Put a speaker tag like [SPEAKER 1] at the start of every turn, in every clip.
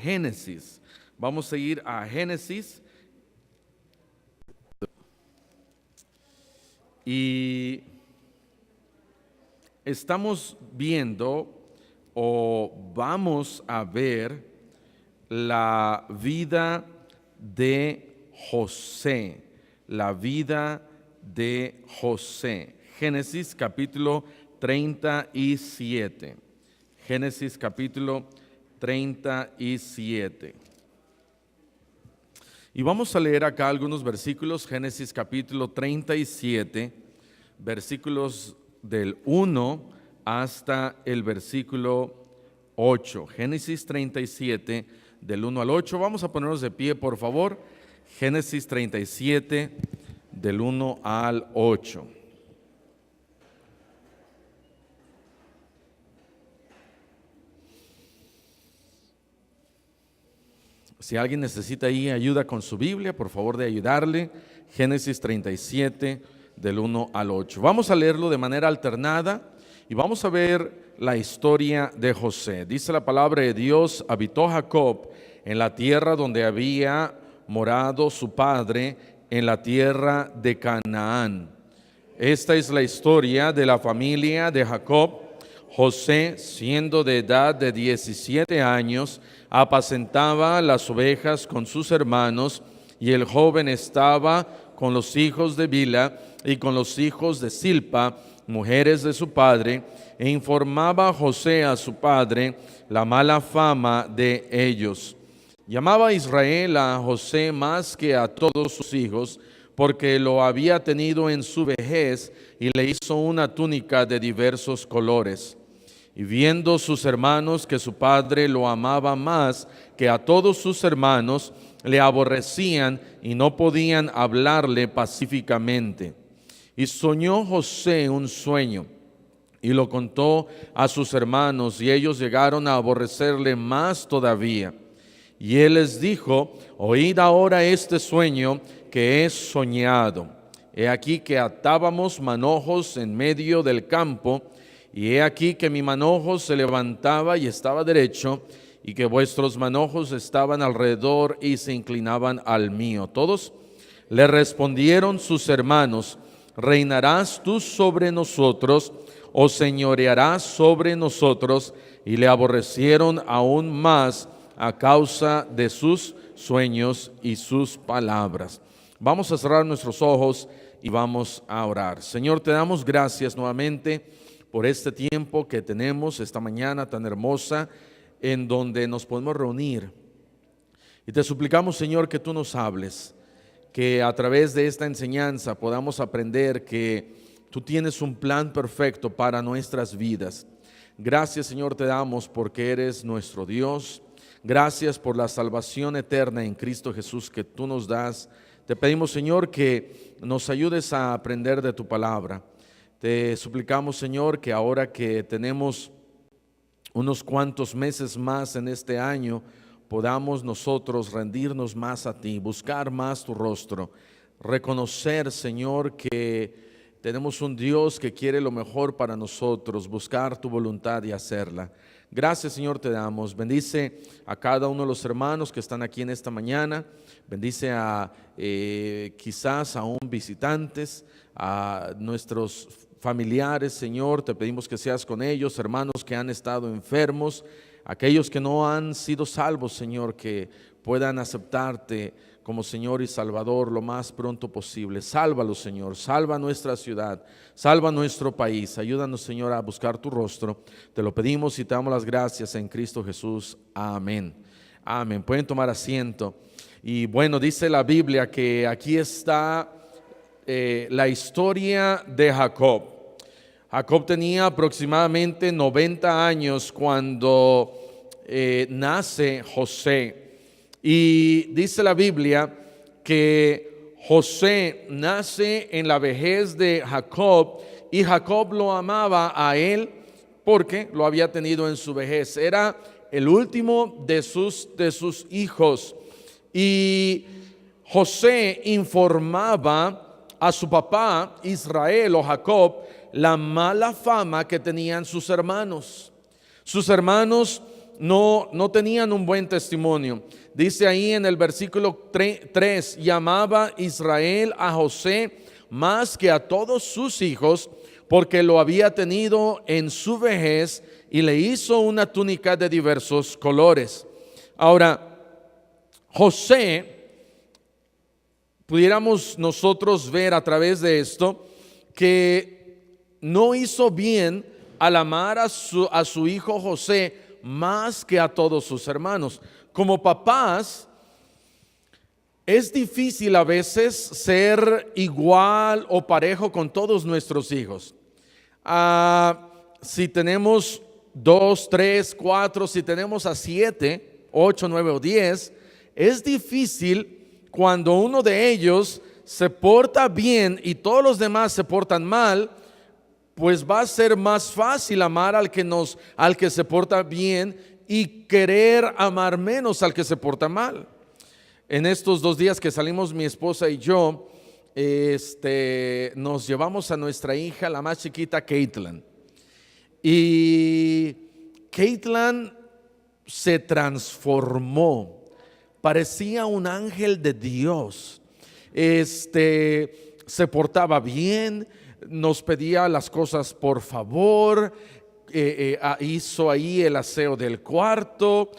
[SPEAKER 1] Génesis. Vamos a ir a Génesis. Y estamos viendo o vamos a ver la vida de José. La vida de José. Génesis capítulo 37. Génesis capítulo 37. Y vamos a leer acá algunos versículos. Génesis capítulo 37, versículos del 1 hasta el versículo 8. Génesis 37, del 1 al 8. Vamos a ponernos de pie, por favor. Génesis 37, del 1 al 8. Si alguien necesita ahí ayuda con su Biblia, por favor de ayudarle. Génesis 37, del 1 al 8. Vamos a leerlo de manera alternada y vamos a ver la historia de José. Dice la palabra de Dios: habitó Jacob en la tierra donde había morado su padre, en la tierra de Canaán. Esta es la historia de la familia de Jacob. José, siendo de edad de 17 años, apacentaba las ovejas con sus hermanos, y el joven estaba con los hijos de Bilha y con los hijos de Silpa, mujeres de su padre, e informaba José a su padre la mala fama de ellos. Llamaba Israel a José más que a todos sus hijos, porque lo había tenido en su vejez, y le hizo una túnica de diversos colores. Y viendo sus hermanos que su padre lo amaba más que a todos sus hermanos, le aborrecían y no podían hablarle pacíficamente. Y soñó José un sueño y lo contó a sus hermanos, y ellos llegaron a aborrecerle más todavía. Y él les dijo: oíd ahora este sueño que he soñado. He aquí que atábamos manojos en medio del campo, y he aquí que mi manojo se levantaba y estaba derecho, y que vuestros manojos estaban alrededor y se inclinaban al mío. Todos le respondieron sus hermanos: ¿reinarás tú sobre nosotros o señorearás sobre nosotros? Y le aborrecieron aún más a causa de sus sueños y sus palabras. Vamos a cerrar nuestros ojos y vamos a orar. Señor, te damos gracias nuevamente por este tiempo que tenemos esta mañana tan hermosa, en donde nos podemos reunir. Y te suplicamos, Señor, que tú nos hables, que a través de esta enseñanza podamos aprender que tú tienes un plan perfecto para nuestras vidas. Gracias, Señor, te damos porque eres nuestro Dios. Gracias por la salvación eterna en Cristo Jesús que tú nos das. Te pedimos, Señor, que nos ayudes a aprender de tu palabra. Te suplicamos, Señor, que ahora que tenemos unos cuantos meses más en este año, podamos nosotros rendirnos más a ti, buscar más tu rostro, reconocer, Señor, que tenemos un Dios que quiere lo mejor para nosotros, buscar tu voluntad y hacerla. Gracias, Señor, te damos. Bendice a cada uno de los hermanos que están aquí en esta mañana. Bendice a quizás aún visitantes, a nuestros familiares, Señor. Te pedimos que seas con ellos, hermanos que han estado enfermos, aquellos que no han sido salvos, Señor, que puedan aceptarte como Señor y Salvador lo más pronto posible. Sálvalos, Señor, salva nuestra ciudad, salva nuestro país. Ayúdanos, Señor, a buscar tu rostro. Te lo pedimos y te damos las gracias en Cristo Jesús. Amén. Amén. Pueden tomar asiento. Y bueno, dice la Biblia que aquí está la historia de Jacob. Jacob tenía aproximadamente 90 años cuando nace José. Y dice la Biblia que José nace en la vejez de Jacob, y Jacob lo amaba a él porque lo había tenido en su vejez. Era el último de sus hijos. Y José informaba a su papá Israel o Jacob la mala fama que tenían sus hermanos. Sus hermanos no tenían un buen testimonio. Dice ahí en el versículo 3, y amaba Israel a José más que a todos sus hijos, porque lo había tenido en su vejez y le hizo una túnica de diversos colores. Ahora, José, pudiéramos nosotros ver a través de esto, que no hizo bien al amar a su hijo José más que a todos sus hermanos. Como papás, es difícil a veces ser igual o parejo con todos nuestros hijos. Si tenemos 2, 3, 4, si tenemos a 7, 8, 9 o 10, es difícil cuando uno de ellos se porta bien y todos los demás se portan mal, pues va a ser más fácil amar al que se porta bien y querer amar menos al que se porta mal. En estos 2 días que salimos mi esposa y yo, nos llevamos a nuestra hija, la más chiquita, Caitlin. Y Caitlin se transformó, parecía un ángel de Dios. Se portaba bien, nos pedía las cosas por favor, hizo ahí el aseo del cuarto,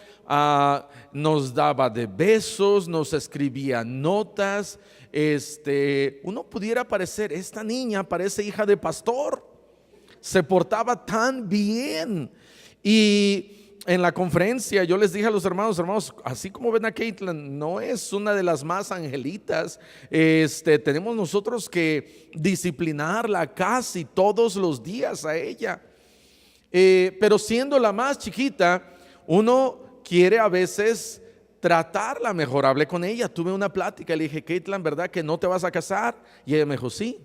[SPEAKER 1] nos daba de besos, nos escribía notas. Uno pudiera parecer, esta niña parece hija de pastor, se portaba tan bien. Y en la conferencia yo les dije a los hermanos, así como ven a Caitlin, no es una de las más angelitas. Tenemos nosotros que disciplinarla casi todos los días a ella. Pero siendo la más chiquita, uno quiere a veces tratarla mejor. Hablé con ella, tuve una plática, le dije, Caitlin, ¿verdad que no te vas a casar? Y ella me dijo, sí.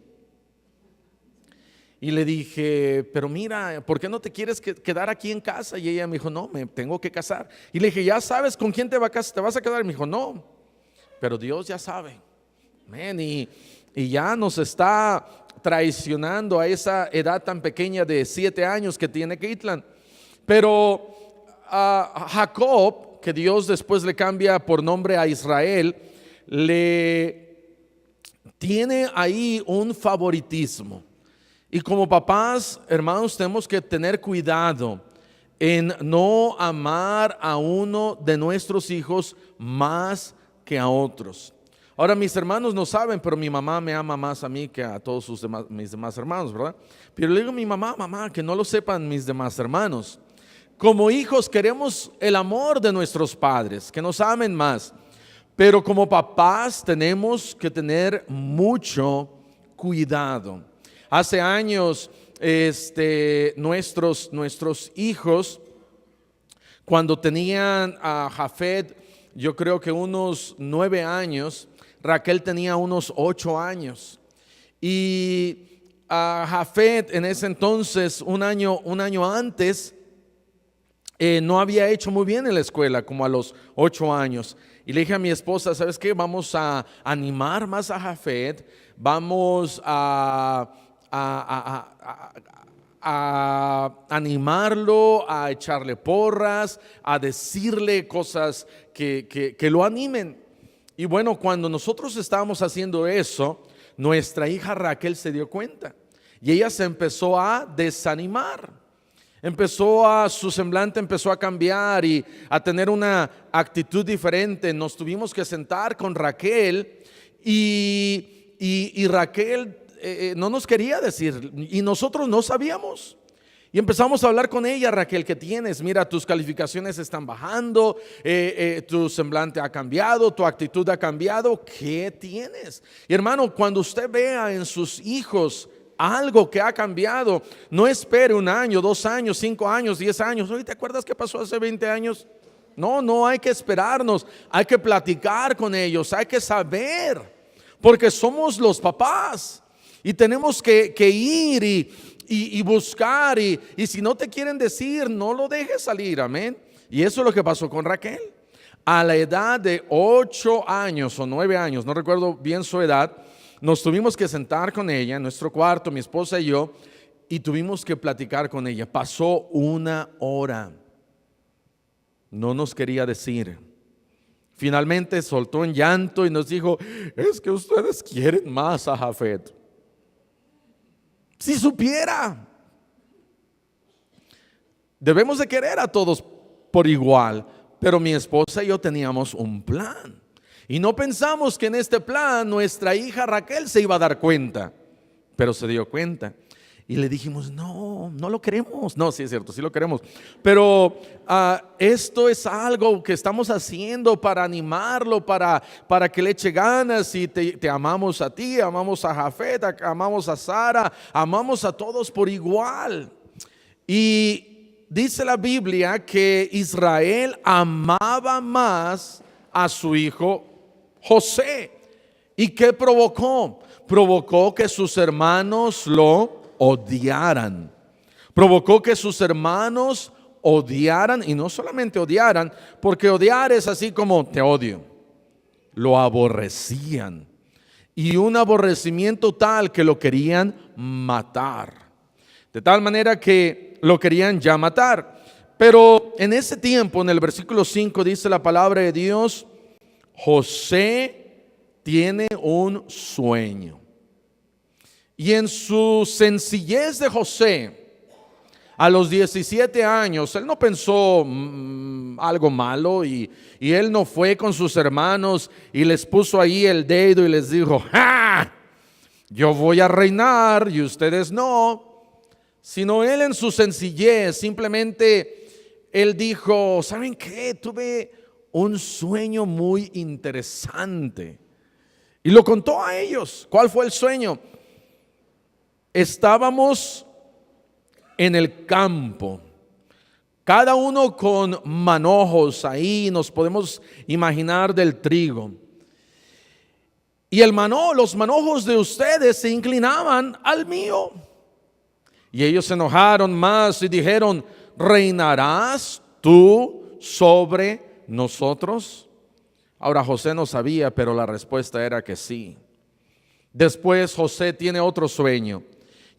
[SPEAKER 1] Y le dije, pero mira, ¿por qué no te quieres quedar aquí en casa? Y ella me dijo, no, me tengo que casar. Y le dije, ¿ya sabes con quién te vas a quedar? Y me dijo, no, pero Dios ya sabe. Man, y ya nos está traicionando a esa edad tan pequeña de 7 años que tiene Caitlin. Pero a Jacob, que Dios después le cambia por nombre a Israel, le tiene ahí un favoritismo. Y como papás, hermanos, tenemos que tener cuidado en no amar a uno de nuestros hijos más que a otros. Ahora, mis hermanos no saben, pero mi mamá me ama más a mí que a todos mis demás hermanos, ¿verdad? Pero le digo a mi mamá, que no lo sepan mis demás hermanos. Como hijos queremos el amor de nuestros padres, que nos amen más. Pero como papás tenemos que tener mucho cuidado. Hace años, nuestros hijos, cuando tenían a Jafet, yo creo que unos 9 años, Raquel tenía unos 8 años. Y a Jafet en ese entonces, un año antes, no había hecho muy bien en la escuela, como a los 8 años. Y le dije a mi esposa, ¿sabes qué? Vamos a animar más a Jafet, vamos a animarlo, a echarle porras, a decirle cosas que lo animen. Y bueno, cuando nosotros estábamos haciendo eso, nuestra hija Raquel se dio cuenta y ella se empezó a desanimar. Su semblante empezó a cambiar y a tener una actitud diferente. Nos tuvimos que sentar con Raquel y Raquel no nos quería decir y nosotros no sabíamos. Y empezamos a hablar con ella, Raquel, ¿qué tienes? Mira, tus calificaciones están bajando, tu semblante ha cambiado, tu actitud ha cambiado, ¿qué tienes? Y hermano, cuando usted vea en sus hijos algo que ha cambiado, no espere 1 año, 2 años, 5 años, 10 años. ¿Te acuerdas qué pasó hace 20 años? No hay que esperarnos, hay que platicar con ellos, hay que saber, porque somos los papás y tenemos que ir y buscar y si no te quieren decir, no lo dejes salir, amén. Y eso es lo que pasó con Raquel. A la edad de 8 años o 9 años, no recuerdo bien su edad, nos tuvimos que sentar con ella en nuestro cuarto, mi esposa y yo, y tuvimos que platicar con ella. Pasó 1 hora. No nos quería decir. Finalmente soltó en llanto y nos dijo: es que ustedes quieren más a Jafet. Si supiera. Debemos de querer a todos por igual, pero mi esposa y yo teníamos un plan. Y no pensamos que en este plan nuestra hija Raquel se iba a dar cuenta, pero se dio cuenta. Y le dijimos: no, no lo queremos. No, sí es cierto, sí lo queremos. Pero esto es algo que estamos haciendo para animarlo, para que le eche ganas. Y te amamos a ti, amamos a Jafet, amamos a Sara, amamos a todos por igual. Y dice la Biblia que Israel amaba más a su hijo José. ¿Y qué provocó? Provocó que sus hermanos lo odiaran. Provocó que sus hermanos odiaran, y no solamente odiaran, porque odiar es así como te odio. Lo aborrecían. Y un aborrecimiento tal que lo querían matar. De tal manera que lo querían ya matar. Pero en ese tiempo, en el versículo 5 dice la palabra de Dios: José tiene un sueño. Y en su sencillez de José, a los 17 años, él no pensó algo malo y él no fue con sus hermanos y les puso ahí el dedo y les dijo: ¡ja! Yo voy a reinar y ustedes no. Sino él en su sencillez, simplemente él dijo: ¿saben qué? Tuve un sueño muy interesante. Y lo contó a ellos. ¿Cuál fue el sueño? Estábamos en el campo, cada uno con manojos ahí, nos podemos imaginar del trigo. Y los manojos de ustedes se inclinaban al mío. Y ellos se enojaron más y dijeron: ¿reinarás tú sobre nosotros? Ahora José no sabía, pero la respuesta era que sí. Después José tiene otro sueño.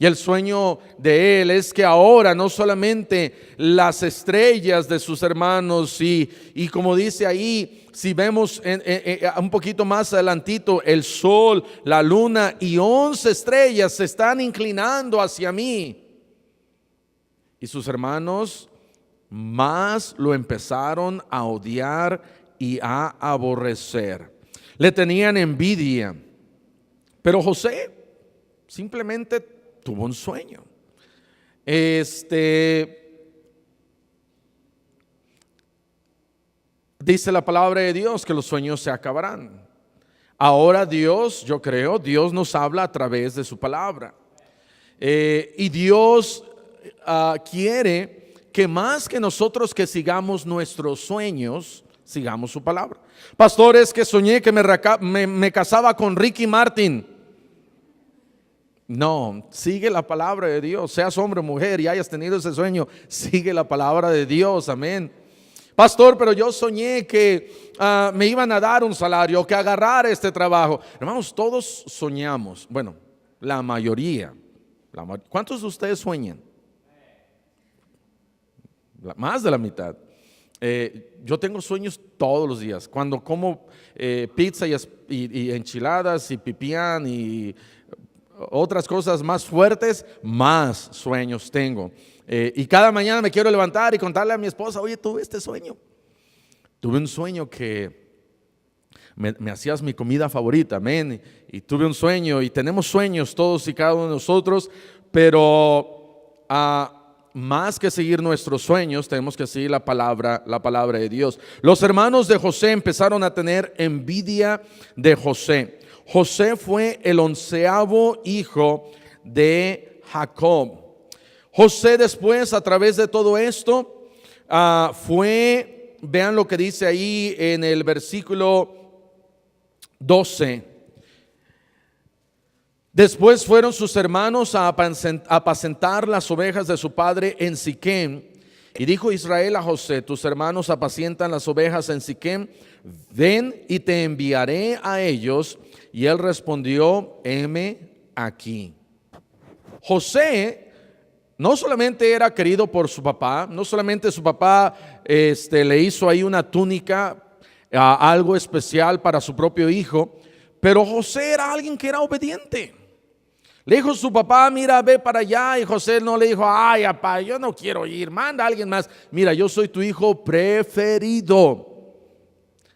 [SPEAKER 1] Y el sueño de él es que ahora no solamente las estrellas de sus hermanos y como dice ahí, si vemos un poquito más adelantito, el sol, la luna y 11 estrellas se están inclinando hacia mí. Y sus hermanos más lo empezaron a odiar y a aborrecer. Le tenían envidia. Pero José simplemente tuvo un sueño. Dice la palabra de Dios que los sueños se acabarán. Ahora Dios, yo creo, Dios nos habla a través de su palabra. Y Dios quiere que más que nosotros que sigamos nuestros sueños, sigamos su palabra. Pastores, que soñé que me casaba con Ricky Martin. No, sigue la palabra de Dios. Seas hombre o mujer y hayas tenido ese sueño, sigue la palabra de Dios, amén. Pastor, pero yo soñé que me iban a dar un salario, que agarrara este trabajo. Hermanos, todos soñamos. Bueno, la mayoría. ¿Cuántos de ustedes sueñan? Más de la mitad. Yo tengo sueños todos los días. Cuando como pizza y enchiladas y pipián y otras cosas más fuertes, más sueños tengo. Y cada mañana me quiero levantar y contarle a mi esposa: oye, tuve este sueño. Tuve un sueño que me hacías mi comida favorita, amén. Y tuve un sueño, y tenemos sueños todos y cada uno de nosotros, pero más que seguir nuestros sueños, tenemos que seguir la palabra de Dios. Los hermanos de José empezaron a tener envidia de José. José fue el 11º hijo de Jacob. José después, a través de todo esto, vean lo que dice ahí en el versículo 12. Después fueron sus hermanos a apacentar las ovejas de su padre en Siquem. Y dijo Israel a José: tus hermanos apacientan las ovejas en Siquem, ven y te enviaré a ellos. Y él respondió: heme aquí. José no solamente era querido por su papá, no solamente su papá le hizo ahí una túnica, algo especial para su propio hijo, pero José era alguien que era obediente. Le dijo su papá, mira, ve para allá, y José no le dijo, ay, papá, yo no quiero ir, manda a alguien más. Mira, yo soy tu hijo preferido.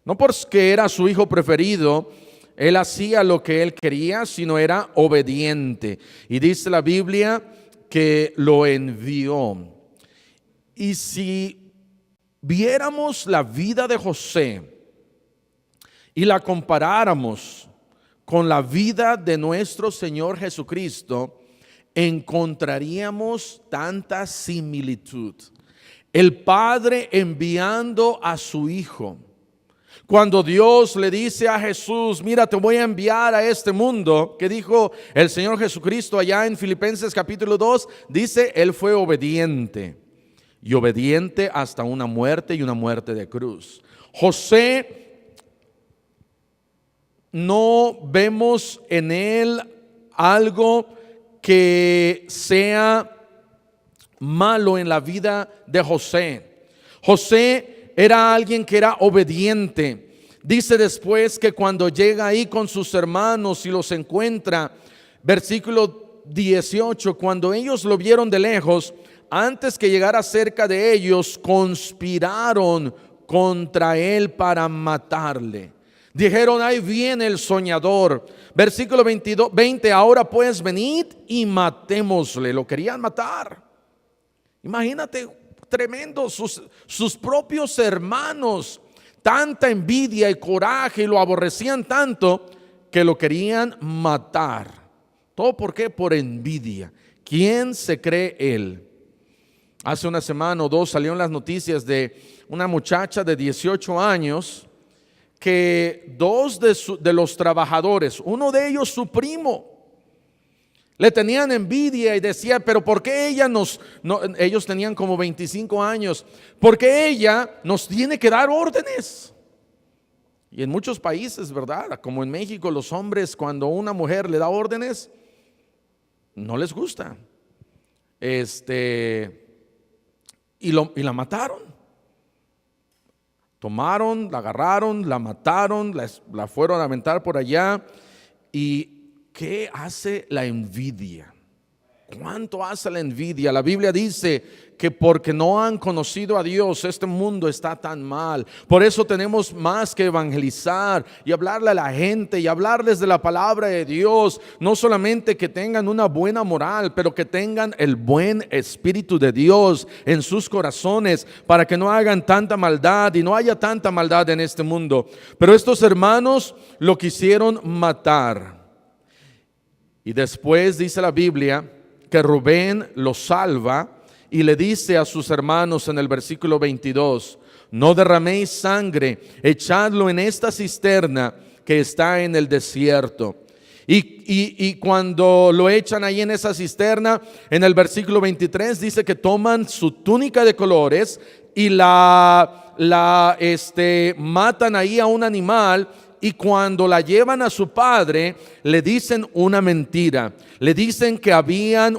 [SPEAKER 1] No porque era su hijo preferido, él hacía lo que él quería, sino era obediente. Y dice la Biblia que lo envió. Y si viéramos la vida de José y la comparáramos con la vida de nuestro Señor Jesucristo, encontraríamos tanta similitud. El Padre enviando a su Hijo. Cuando Dios le dice a Jesús, mira, te voy a enviar a este mundo, que dijo el Señor Jesucristo allá en Filipenses capítulo 2, dice, Él fue obediente, y obediente hasta una muerte, y una muerte de cruz. José, no vemos en él algo que sea malo en la vida de José. José era alguien que era obediente. Dice después que cuando llega ahí con sus hermanos y los encuentra, versículo 18, cuando ellos lo vieron de lejos, antes que llegara cerca de ellos, conspiraron contra él para matarle. Dijeron, ahí viene el soñador. Versículo 20, ahora pues venid y matémosle. Lo querían matar. Imagínate, tremendo, sus propios hermanos, tanta envidia y coraje, y lo aborrecían tanto que lo querían matar. ¿Todo por qué? Por envidia. ¿Quién se cree él? Hace una semana o dos salieron las noticias de una muchacha de 18 años que dos de los trabajadores, uno de ellos su primo, le tenían envidia y decía, pero ¿por qué ella ellos tenían como 25 años, ¿por qué ella nos tiene que dar órdenes? Y en muchos países, ¿verdad? Como en México, los hombres cuando una mujer le da órdenes, no les gusta. Y la mataron. Tomaron, la agarraron, la mataron, la fueron a aventar por allá. ¿Y qué hace la envidia? ¿Cuánto hace la envidia? La Biblia dice que porque no han conocido a Dios, este mundo está tan mal. Por eso tenemos más que evangelizar y hablarle a la gente y hablarles de la palabra de Dios. No solamente que tengan una buena moral, pero que tengan el buen espíritu de Dios en sus corazones, para que no hagan tanta maldad y no haya tanta maldad en este mundo. Pero estos hermanos lo quisieron matar. Y después dice la Biblia que Rubén lo salva y le dice a sus hermanos en el versículo 22, no derraméis sangre, echadlo en esta cisterna que está en el desierto. Y cuando lo echan ahí en esa cisterna, en el versículo 23 dice que toman su túnica de colores y matan ahí a un animal. Y cuando la llevan a su padre, le dicen una mentira. Le dicen que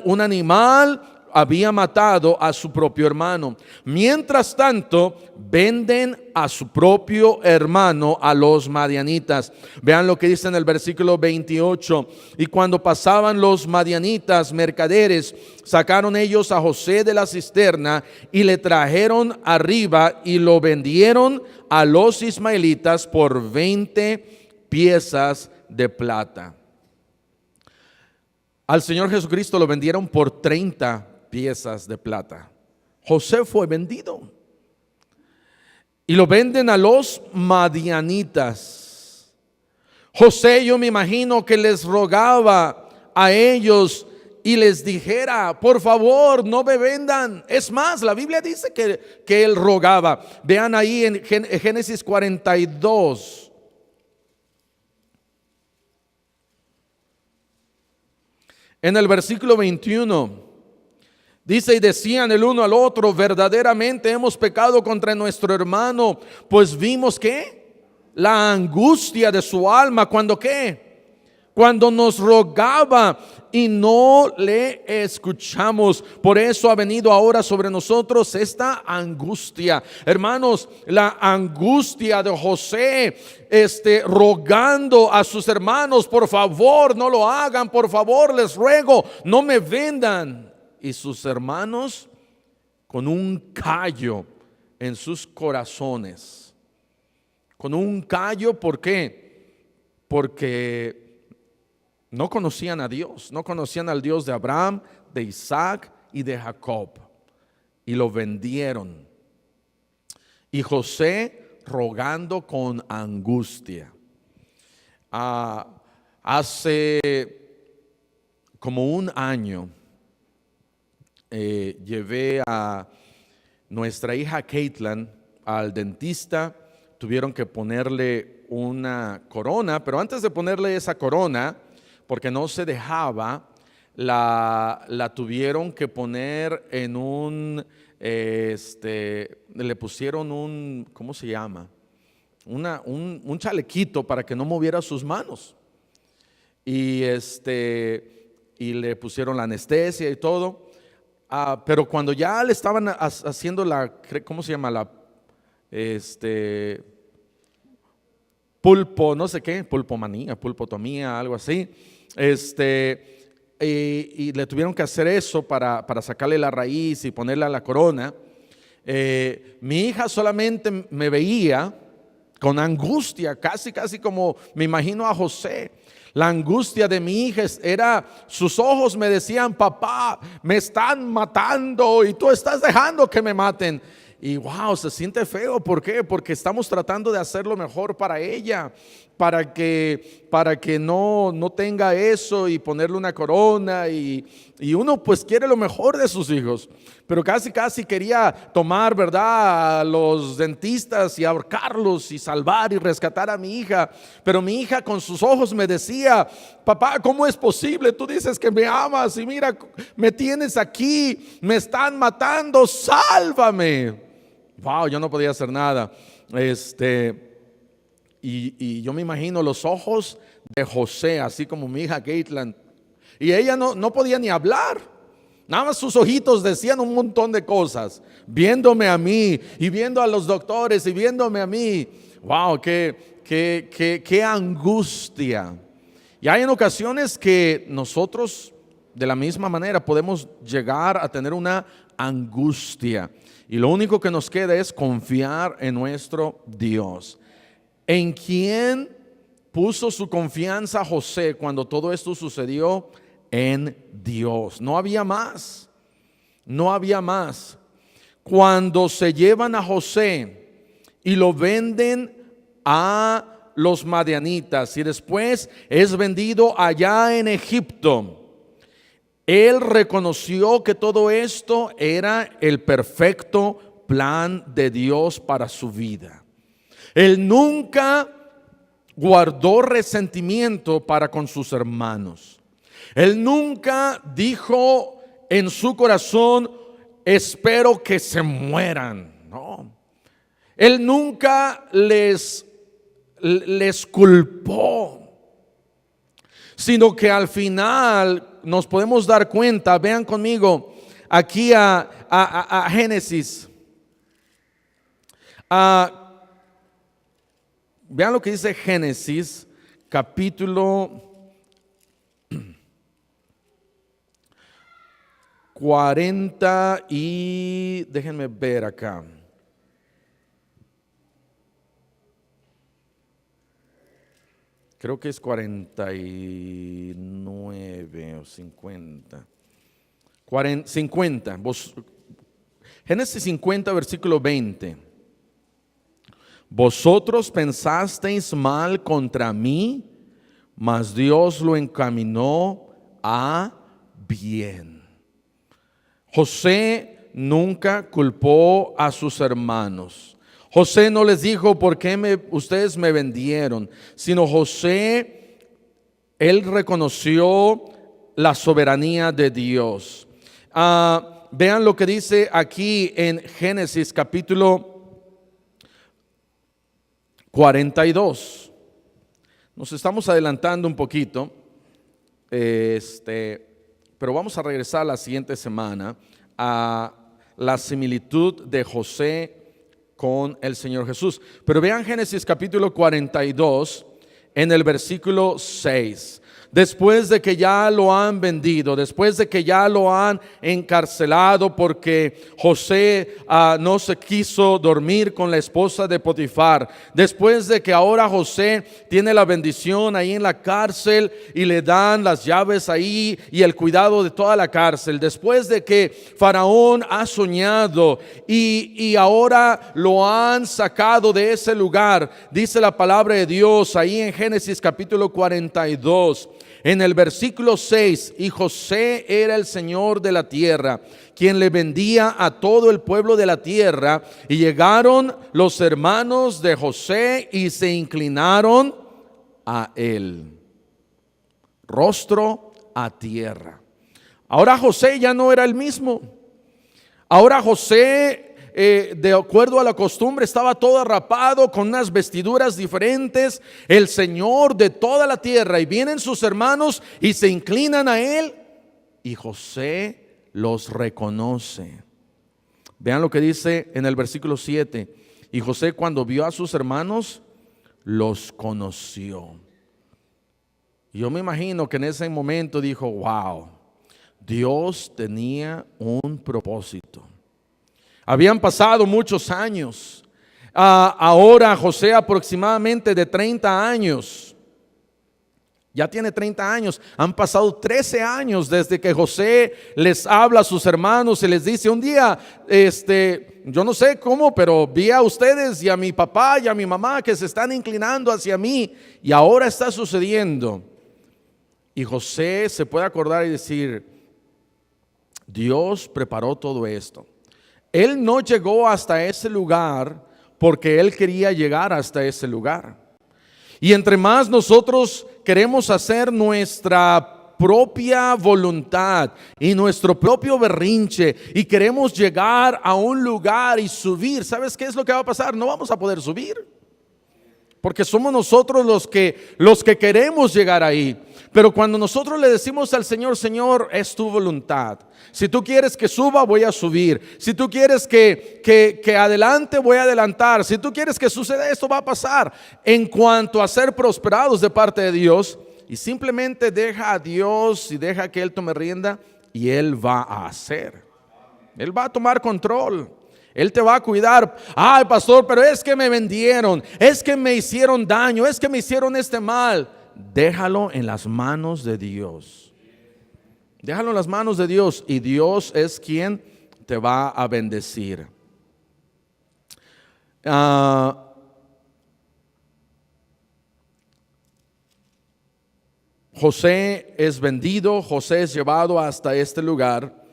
[SPEAKER 1] un animal había matado a su propio hermano. Mientras tanto, venden a su propio hermano a los madianitas. Vean lo que dice en el versículo 28. Y cuando pasaban los madianitas, mercaderes, sacaron ellos a José de la cisterna y le trajeron arriba y lo vendieron a los ismaelitas por 20 piezas de plata. Al Señor Jesucristo lo vendieron por 30 piezas de plata. José fue vendido y lo venden a los madianitas. José, yo me imagino que les rogaba a ellos y les dijera, por favor, no me vendan. Es más, la Biblia dice que él rogaba. Vean ahí en Génesis 42. En el versículo 21. Dice, y decían el uno al otro, verdaderamente hemos pecado contra nuestro hermano, pues vimos que la angustia de su alma, cuando qué, cuando nos rogaba y no le escuchamos. Por eso ha venido ahora sobre nosotros esta angustia. Hermanos, la angustia de José, rogando a sus hermanos, por favor, no lo hagan, por favor, les ruego, no me vendan. Y sus hermanos con un callo en sus corazones. Con un callo, ¿por qué? Porque no conocían a Dios, no conocían al Dios de Abraham, de Isaac y de Jacob. Y lo vendieron. Y José rogando con angustia. Hace como un año llevé a nuestra hija Caitlin al dentista. Tuvieron que ponerle una corona, pero antes de ponerle esa corona, porque no se dejaba, la tuvieron que poner en un, le pusieron un, ¿cómo se llama? Un chalequito para que no moviera sus manos. Y le pusieron la anestesia y todo. Pero cuando ya le estaban haciendo ¿cómo se llama? Pulpo, no sé qué, pulpomanía, pulpotomía, algo así. Y le tuvieron que hacer eso para sacarle la raíz y ponerle a la corona. Mi hija solamente me veía con angustia, casi como me imagino a José. La angustia de mi hija era, sus ojos me decían: papá, me están matando y tú estás dejando que me maten. Y wow, se siente feo. ¿Por qué? Porque estamos tratando de hacer lo mejor para ella, para que no tenga eso y ponerle una corona. Y uno pues quiere lo mejor de sus hijos, pero casi quería tomar, ¿verdad?, a los dentistas y ahorcarlos y salvar y rescatar a mi hija. Pero mi hija con sus ojos me decía: papá, ¿cómo es posible? Tú dices que me amas y mira, me tienes aquí, me están matando, sálvame. Wow, yo no podía hacer nada. Y yo me imagino los ojos de José, así como mi hija Caitlin. Y ella no podía ni hablar. Nada más sus ojitos decían un montón de cosas, viéndome a mí y viendo a los doctores y viéndome a mí. Wow, qué angustia. Y hay en ocasiones que nosotros de la misma manera podemos llegar a tener una angustia. Y lo único que nos queda es confiar en nuestro Dios. ¿En quién puso su confianza José cuando todo esto sucedió? En Dios. No había más. No había más. Cuando se llevan a José y lo venden a los madianitas y después es vendido allá en Egipto, él reconoció que todo esto era el perfecto plan de Dios para su vida. Él nunca guardó resentimiento para con sus hermanos. Él nunca dijo en su corazón: espero que se mueran. No. Él nunca les culpó, sino que al final nos podemos dar cuenta. Vean conmigo aquí a Génesis. Vean lo que dice Génesis capítulo 40 y déjenme ver acá. Creo que es 49 o 50. 50. Génesis 50, versículo 20. Vosotros pensasteis mal contra mí, mas Dios lo encaminó a bien. José nunca culpó a sus hermanos. José no les dijo: ¿por qué ustedes me vendieron? Sino José, él reconoció la soberanía de Dios. Vean lo que dice aquí en Génesis capítulo 42. Nos estamos adelantando un poquito. pero vamos a regresar la siguiente semana a la similitud de José con el Señor Jesús. Pero vean Génesis capítulo 42 en el versículo 6. Después de que ya lo han vendido, después de que ya lo han encarcelado porque José no se quiso dormir con la esposa de Potifar, después de que ahora José tiene la bendición ahí en la cárcel y le dan las llaves ahí y el cuidado de toda la cárcel, después de que Faraón ha soñado y ahora lo han sacado de ese lugar, dice la palabra de Dios ahí en Génesis capítulo 42. En el versículo 6, y José era el Señor de la tierra, quien le vendía a todo el pueblo de la tierra. Y llegaron los hermanos de José y se inclinaron a él, rostro a tierra. Ahora José ya no era el mismo. Ahora José, de acuerdo a la costumbre, estaba todo rapado con unas vestiduras diferentes, el Señor de toda la tierra, y vienen sus hermanos y se inclinan a él y José los reconoce. Vean lo que dice en el versículo 7. Y José, cuando vio a sus hermanos, los conoció. Yo me imagino que en ese momento dijo: wow, Dios tenía un propósito. Habían pasado muchos años. Ahora José aproximadamente de 30 años. Ya tiene 30 años. Han pasado 13 años desde que José les habla a sus hermanos y les dice: un día, yo no sé cómo, pero vi a ustedes y a mi papá y a mi mamá que se están inclinando hacia mí, y ahora está sucediendo. Y José se puede acordar y decir: Dios preparó todo esto. Él no llegó hasta ese lugar porque él quería llegar hasta ese lugar. Y entre más nosotros queremos hacer nuestra propia voluntad y nuestro propio berrinche y queremos llegar a un lugar y subir, ¿sabes qué es lo que va a pasar? No vamos a poder subir, porque somos nosotros los que queremos llegar ahí. Pero cuando nosotros le decimos al Señor: Señor, es tu voluntad. Si tú quieres que suba, voy a subir. Si tú quieres que adelante, voy a adelantar. Si tú quieres que suceda esto, va a pasar. En cuanto a ser prosperados de parte de Dios, y simplemente deja a Dios y deja que Él tome rienda, y Él va a hacer. Él va a tomar control. Él te va a cuidar. Ay, pastor, pero es que me vendieron, es que me hicieron daño, es que me hicieron este mal. Déjalo en las manos de Dios. Déjalo en las manos de Dios, y Dios es quien te va a bendecir. José es vendido, José es llevado hasta este lugar,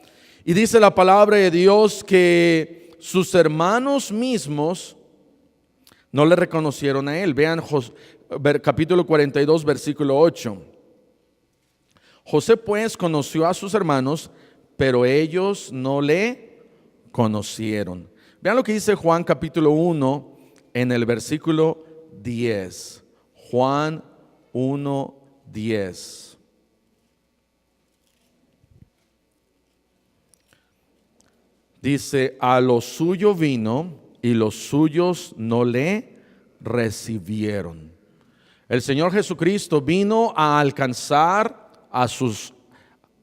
[SPEAKER 1] y dice la palabra de Dios que sus hermanos mismos no le reconocieron a él. Vean capítulo 42, versículo 8. José pues conoció a sus hermanos, pero ellos no le conocieron. Vean lo que dice Juan capítulo 1 en el versículo 10. Juan 1, 10. Dice: a lo suyo vino y los suyos no le recibieron. El Señor Jesucristo vino a alcanzar a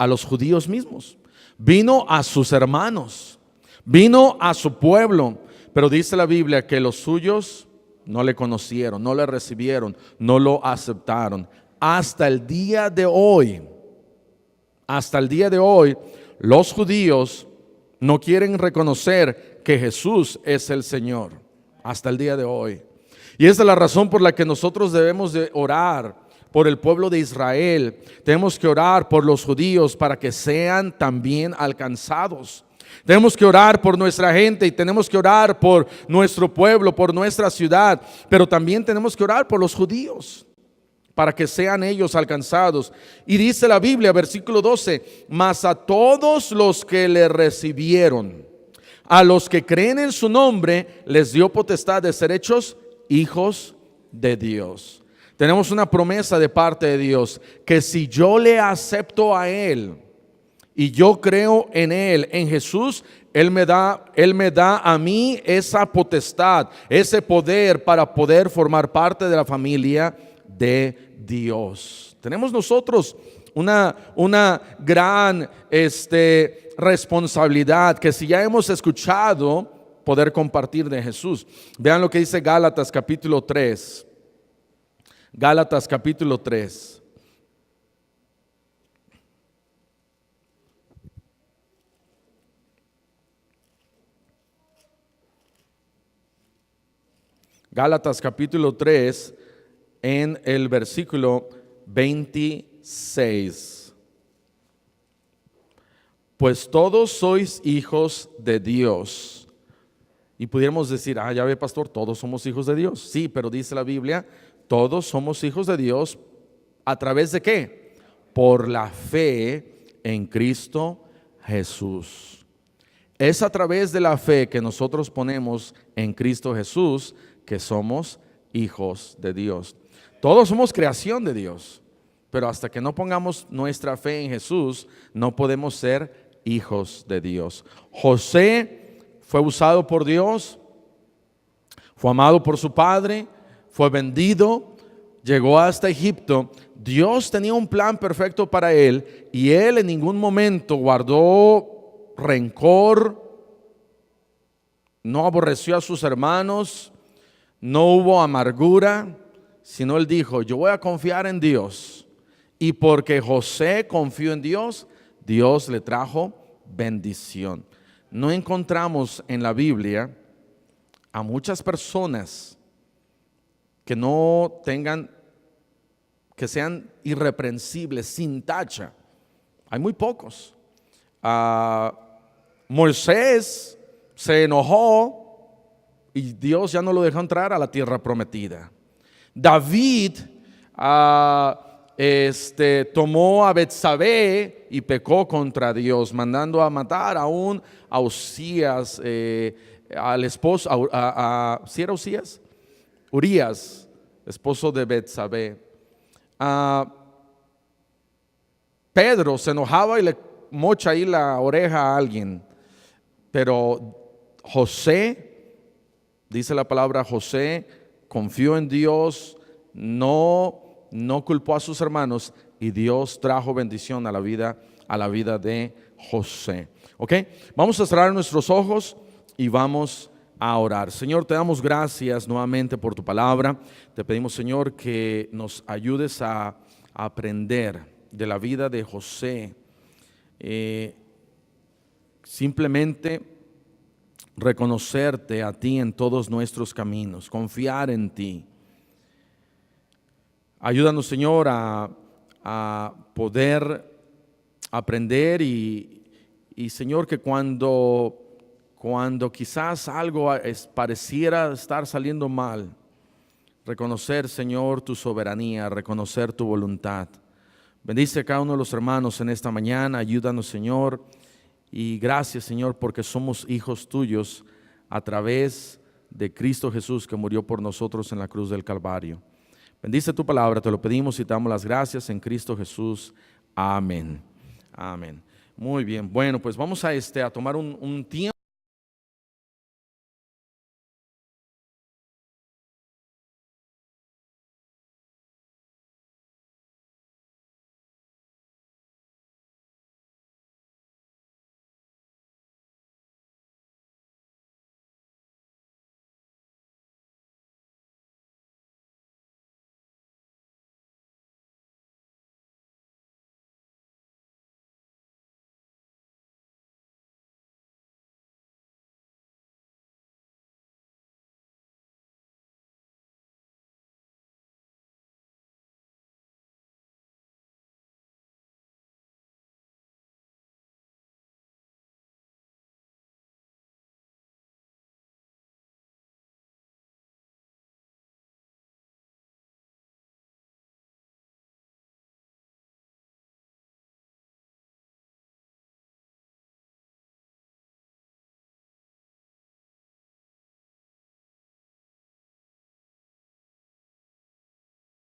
[SPEAKER 1] los judíos mismos, vino a sus hermanos, vino a su pueblo, pero dice la Biblia que los suyos no le conocieron, no le recibieron, no lo aceptaron. Hasta el día de hoy, los judíos no quieren reconocer que Jesús es el Señor, hasta el día de hoy. Y esa es la razón por la que nosotros debemos de orar por el pueblo de Israel. Tenemos que orar por los judíos para que sean también alcanzados. Tenemos que orar por nuestra gente y tenemos que orar por nuestro pueblo, por nuestra ciudad, pero también tenemos que orar por los judíos para que sean ellos alcanzados. Y dice la Biblia, versículo 12: mas a todos los que le recibieron, a los que creen en su nombre, les dio potestad de ser hechos hijos de Dios. Tenemos una promesa de parte de Dios, que si yo le acepto a Él y yo creo en Él, en Jesús, Él me da a mí esa potestad, ese poder para poder formar parte de la familia de Dios. Tenemos nosotros una gran responsabilidad, que si ya hemos escuchado, poder compartir de Jesús. Vean lo que dice Gálatas capítulo 3. Gálatas capítulo 3. Gálatas capítulo 3 en el versículo 26. Pues todos sois hijos de Dios. Y pudiéramos decir, ya ve, pastor, todos somos hijos de Dios. Sí, pero dice la Biblia, todos somos hijos de Dios. ¿A través de qué? Por la fe en Cristo Jesús. Es a través de la fe que nosotros ponemos en Cristo Jesús que somos hijos de Dios. Todos somos creación de Dios, pero hasta que no pongamos nuestra fe en Jesús, no podemos ser hijos de Dios. José fue usado por Dios, fue amado por su padre, fue vendido, llegó hasta Egipto. Dios tenía un plan perfecto para él y él en ningún momento guardó rencor, no aborreció a sus hermanos, no hubo amargura, sino él dijo, yo voy a confiar en Dios. Y porque José confió en Dios, Dios le trajo bendición. No encontramos en la Biblia a muchas personas que no tengan, que sean irreprensibles, sin tacha. Hay muy pocos. Moisés se enojó y Dios ya no lo dejó entrar a la tierra prometida. David tomó a Betsabé y pecó contra Dios, mandando a matar aún a Usías, al esposo, ¿sí era Usías? Urías, esposo de Betsabé. Pedro se enojaba y le mocha ahí la oreja a alguien, pero José, dice la palabra, José confió en Dios, no culpó a sus hermanos y Dios trajo bendición a la vida de José. ¿Ok? Vamos a cerrar nuestros ojos y vamos a orar. Señor, te damos gracias nuevamente por tu palabra. Te pedimos, Señor, que nos ayudes a aprender de la vida de José. Simplemente reconocerte a ti en todos nuestros caminos, confiar en ti. Ayúdanos, Señor, a poder aprender y Señor, que cuando quizás algo pareciera estar saliendo mal, reconocer, Señor, tu soberanía, reconocer tu voluntad. Bendice a cada uno de los hermanos en esta mañana, ayúdanos, Señor. Y gracias, Señor, porque somos hijos tuyos a través de Cristo Jesús, que murió por nosotros en la cruz del Calvario. Bendice tu palabra, te lo pedimos y te damos las gracias en Cristo Jesús. Amén. Amén. Muy bien. Bueno, pues vamos a tomar un tiempo.